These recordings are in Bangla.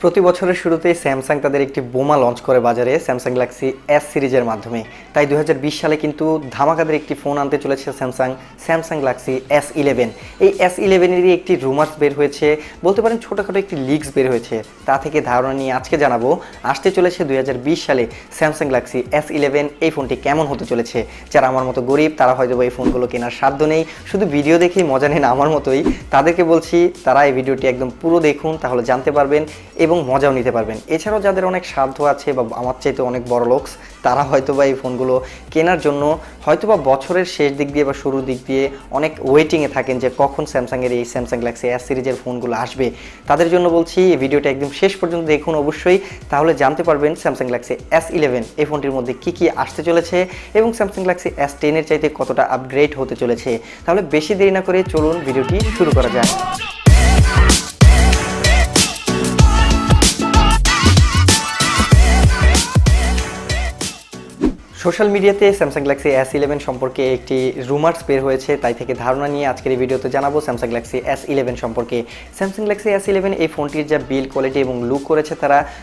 প্রতি বছরের শুরুতেই স্যামসাং তাদের একটি বোমা লঞ্চ করে বাজারে স্যামসাং গ্যালাক্সি এস সিরিজের মাধ্যমে। তাই 2020 সালে কিন্তু ধামাকাদের একটি ফোন আনতে চলেছে স্যামসাং গ্যালাক্সি S11। এই S11-এরই একটি রুমার্স বের হয়েছে, বলতে পারেন ছোটোখাটো একটি লিক্স বের হয়েছে। তা থেকে ধারণা নিয়ে আজকে জানাবো আসতে চলেছে 2020 সালে স্যামসাং গ্যালাক্সি S11। এই ফোনটি কেমন হতে চলেছে। যারা আমার মতো গরিব তারা হয়তো এই ফোনগুলো কেনার সাধ্য নেই, শুধু ভিডিও দেখেই মজা নেন আমার মতোই, তাদেরকে বলছি তারা এই ভিডিওটি একদম পুরো দেখুন, তাহলে জানতে পারবেন এবং মজাও নিতে পারবেন। এছাড়াও যাদের অনেক সাধ্য আছে বা আমার চাইতে অনেক বড় লোকস, তারা হয়তোবা এই ফোনগুলো কেনার জন্য হয়তোবা বছরের শেষ দিক দিয়ে বা শুরুর দিক দিয়ে অনেক ওয়েটিংয়ে থাকেন যে কখন স্যামসাংয়ের এই স্যামসাং গ্যালাক্সি এস সিরিজের ফোনগুলো আসবে। তাদের জন্য বলছি এই ভিডিওটা একদম শেষ পর্যন্ত দেখুন অবশ্যই, তাহলে জানতে পারবেন স্যামসাং গ্যালাক্সি S11 এই ফোনটির মধ্যে কী কী আসতে চলেছে এবং স্যামসাং গ্যালাক্সি S10-এর চাইতে কতটা আপগ্রেড হতে চলেছে। তাহলে বেশি দেরি না করে চলুন ভিডিওটি শুরু করা যায়। সোশ্যাল মিডিয়াতে স্যামসাং গ্যালাক্সি S11 সম্পর্কে একটি রুমার্স বের হয়েছে, তাই থেকে ধারণা নিয়ে আজকের এই ভিডিওতে জানাবো স্যামসাং গ্যালাক্সি S11 সম্পর্কে। স্যামসাং গ্যালাক্সি S11 এই ফোনটির যা বিল্ড কোয়ালিটি এবং লুক করেছে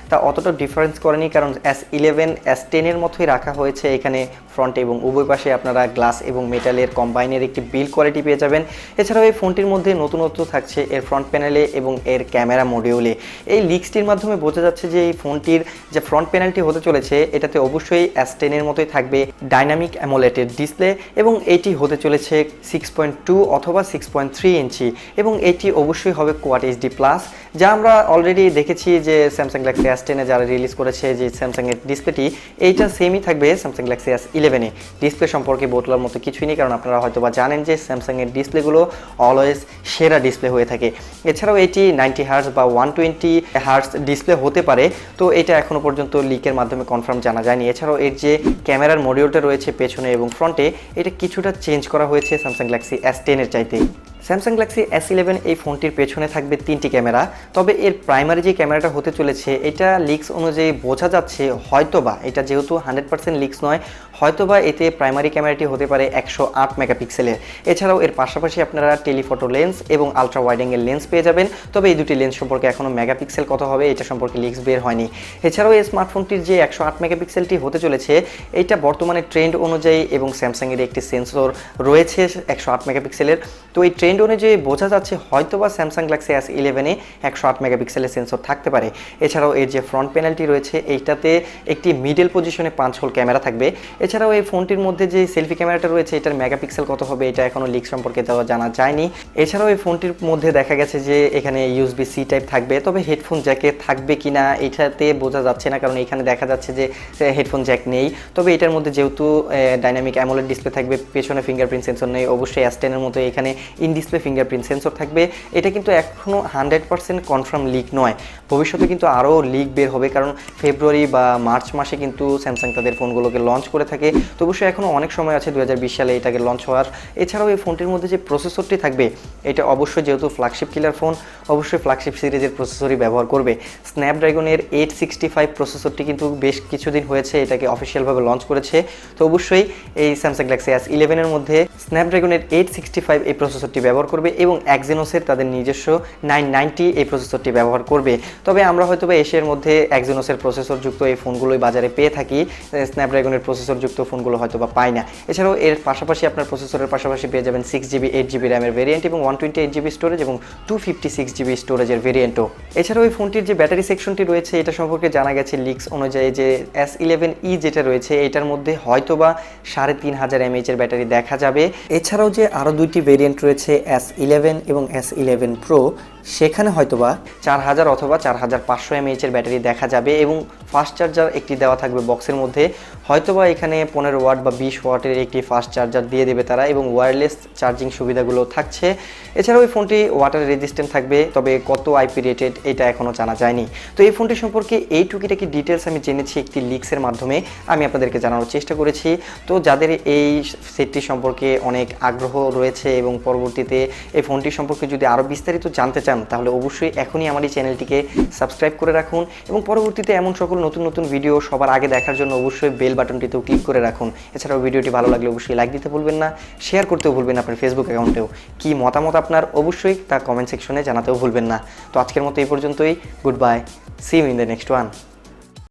তা অতটা ডিফারেন্স করেনি, কারণ S11 S10-এর মতোই রাখা হয়েছে। এখানে ফ্রন্টে এবং উভয় পাশে আপনারা গ্লাস এবং মেটালের কম্বাইনের একটি বিল্ড কোয়ালিটি পেয়ে যাবেন। এছাড়াও এই ফোনটির মধ্যে নতুনত্ব থাকছে এর ফ্রন্ট প্যানেলে এবং এর ক্যামেরা মডিউলে। এই লিক্সটির মাধ্যমে বোঝা যাচ্ছে যে এই ফোনটির যে ফ্রন্ট প্যানেলটি হতে চলেছে এটাতে অবশ্যই S10-এর মতোই থাকবে ডাইনামিক অ্যামোলেডের ডিসপ্লে এবং এটি হতে চলেছে 6.2 অথবা 6.3 ইঞ্চি এবং এটি অবশ্যই হবে কোয়াড এইচডি প্লাস, যা আমরা অলরেডি দেখেছি যে স্যামসাং গ্যালাক্সি S10-এ যারা রিলিজ করেছে যে স্যামসাংয়ের ডিসপ্লেটি, এইটা সেমই থাকবে স্যামসাং গ্যালাক্সি S11-এ। ডিসপ্লে সম্পর্কে বদলার মতো কিছুই নেই, কারণ আপনারা হয়তো বা জানেন যে স্যামসাংয়ের ডিসপ্লেগুলো অলওয়েজ সেরা ডিসপ্লে হয়ে থাকে। এছাড়াও এটি 90 হার্টজ বা 120 হার্টজ ডিসপ্লে হতে পারে, তো এটা এখনও পর্যন্ত লিকের মাধ্যমে কনফার্ম জানা যায়নি। এছাড়াও এর যে ক্যামেরার মডিউলটা রয়েছে পেছনে এবং ফ্রন্টে, এটা কিছুটা চেঞ্জ করা হয়েছে স্যামসাং গ্যালাক্সি S10-এর চাইতে। স্যামসাং গ্যালাক্সি S11 এই ফোনটির পেছনে থাকবে 3টি ক্যামেরা, তবে এর প্রাইমারি যে ক্যামেরাটা হতে চলেছে এটা লিক্স অনুযায়ী বোঝা যাচ্ছে হয়তোবা, এটা যেহেতু 100% লিক্স নয়, হয়তোবা এতে প্রাইমারি ক্যামেরাটি হতে পারে 108 মেগাপিক্সেলের। এছাড়াও এর পাশাপাশি আপনারা টেলিফটো লেন্স এবং আলট্রা ওয়াইড অ্যাঙ্গেল লেন্স পেয়ে যাবেন, তবে এই দুটি লেন্স সম্পর্কে এখনও মেগাপিক্সেল কত হবে এটা সম্পর্কে লিক্স বের হয়নি। এছাড়াও এই স্মার্টফোনটির যে 108 মেগাপিক্সেলটি হতে চলেছে এটা বর্তমানে ট্রেন্ড অনুযায়ী এবং স্যামসাংয়ের একটি সেন্সর রয়েছে 108 মেগাপিক্সেলের, তো এই ট্রেন্ড অনুযায়ী বোঝা যাচ্ছে হয়তোবা স্যামসাং গ্যালাক্সি S11-এ 108 মেগাপিক্সেলের সেন্সর থাকতে পারে। এছাড়াও এর যে ফ্রন্ট প্যানেলটি রয়েছে এইটাতে একটি মিডল পজিশনে 5 হোল ক্যামেরা থাকবে। এছাড়াও এই ফোনটির মধ্যে যে সেলফি ক্যামেরাটা রয়েছে এটার মেগাপিক্সেল কত হবে এটা এখনও লিক সম্পর্কে দেওয়া জানা যায়নি। এছাড়াও এই ফোনটির মধ্যে দেখা গেছে যে এখানে USB-C টাইপ থাকবে, তবে হেডফোন জ্যাকে থাকবে কিনা এটাতে বোঝা যাচ্ছে না, কারণ এখানে দেখা যাচ্ছে যে হেডফোন জ্যাক নেই। তবে এটার মধ্যে যেহেতু ডাইনামিক অ্যামোলেড ডিসপ্লে থাকবে, পেছনে ফিঙ্গারপ্রিন্ট সেন্সর নেই, অবশ্যই S10-এর মতো এখানে ইন ডিসপ্লে ফিঙ্গারপ্রিন্ট সেন্সর থাকবে। এটা কিন্তু এখনও 100% কনফার্ম লিক নয়, ভবিষ্যতে কিন্তু আরও লিক বের হবে, কারণ ফেব্রুয়ারি বা মার্চ মাসে কিন্তু স্যামসাং তাদের ফোনগুলোকে লঞ্চ করে থাকে, তো অবশ্যই এখনও অনেক সময় আছে 2020 সালে এটাকে লঞ্চ হওয়ার। এছাড়াও এই ফোনটির মধ্যে যে প্রসেসরটি থাকবে এটা অবশ্যই যেহেতু ফ্ল্যাগশিপ কিলার ফোন, অবশ্যই ফ্ল্যাগশিপ সিরিজের প্রসেসরই ব্যবহার করবে। স্ন্যাপড্রাগনের 865 প্রসেসরটি কিন্তু বেশ কিছুদিন হয়েছে এটাকে অফিসিয়ালভাবে লঞ্চ করেছে, তো অবশ্যই এই স্যামসাং গ্যালাক্সি S11-এর মধ্যে স্ন্যাপড্রাগনের 865 এই প্রসেসরটি ব্যবহার করবে এবং এক্সিনোসের তাদের নিজস্ব 990 এই প্রসেসরটি ব্যবহার করবে। তবে আমরা হয়তো বা এশিয়ার মধ্যে এক্সিনোসের প্রসেসরযুক্ত এই ফোনগুলোই বাজারে পেয়ে থাকি, স্ন্যাপড্রাগনের প্রসেসরযুক্ত ফোনগুলো হয়তো বা পাই না। এছাড়াও এর পাশাপাশি আপনার প্রসেসরের পাশাপাশি পেয়ে যাবেন 6GB 8GB র্যামের ভেরিয়েন্ট এবং 128GB স্টোরেজ এবং 256GB স্টোরেজের ভেরিয়েন্টও। এছাড়াও এই ফোনটির যে ব্যাটারি সেকশনটি রয়েছে এটা সম্পর্কে জানা গেছে লিক্স অনুযায়ী যে S11e যেটা রয়েছে এটার মধ্যে হয়তোবা 3500 mAh এর ব্যাটারি দেখা যাবে। এছাড়াও যে আরও দুইটি ভেরিয়েন্ট রয়েছে S11 এবং S11 Pro, সেখানে হয়তোবা 4000 অথবা 4500 mAh এর ব্যাটারি দেখা যাবে এবং ফাস্ট চার্জার একটি দেওয়া থাকবে বক্সের মধ্যে, হয়তোবা এখানে 15 ওয়াট বা 20 ওয়াটের একটি ফাস্ট চার্জার দিয়ে দেবে তারা এবং ওয়্যারলেস চার্জিং সুবিধাগুলো থাকছে। এছাড়াও এই ফোনটি ওয়াটার রেজিস্ট্যান্ট থাকবে, তবে কত IP রেটেড এটা এখনও জানা যায়নি। তো এই ফোনটি সম্পর্কে এই টুকিটাকি ডিটেলস আমি জেনেছি একটি লিক্সের মাধ্যমে, আমি আপনাদেরকে জানানোর চেষ্টা করেছি। তো যাদের এই সেটটি সম্পর্কে অনেক আগ্রহ রয়েছে এবং পরবর্তীতে এই ফোনটি সম্পর্কে যদি আরও বিস্তারিত জানতে চান তাহলে অবশ্যই এখনই আমার এই চ্যানেলটিকে সাবস্ক্রাইব করে রাখুন এবং পরবর্তীতে এমন সকল নতুন নতুন ভিডিও সবার আগে দেখার জন্য অবশ্যই বেল বাটনটিতেও ক্লিক করে রাখুন। এছাড়াও ভিডিওটি ভালো লাগলে অবশ্যই লাইক দিতে ভুলবেন না, শেয়ার করতেও ভুলবেন না আপনার ফেসবুক অ্যাকাউন্টেও। কি মতামত আপনার অবশ্যই তা কমেন্ট সেকশনে জানাতেও ভুলবেন না। তো আজকের মতো এই পর্যন্তই, good bye. See you in the next one.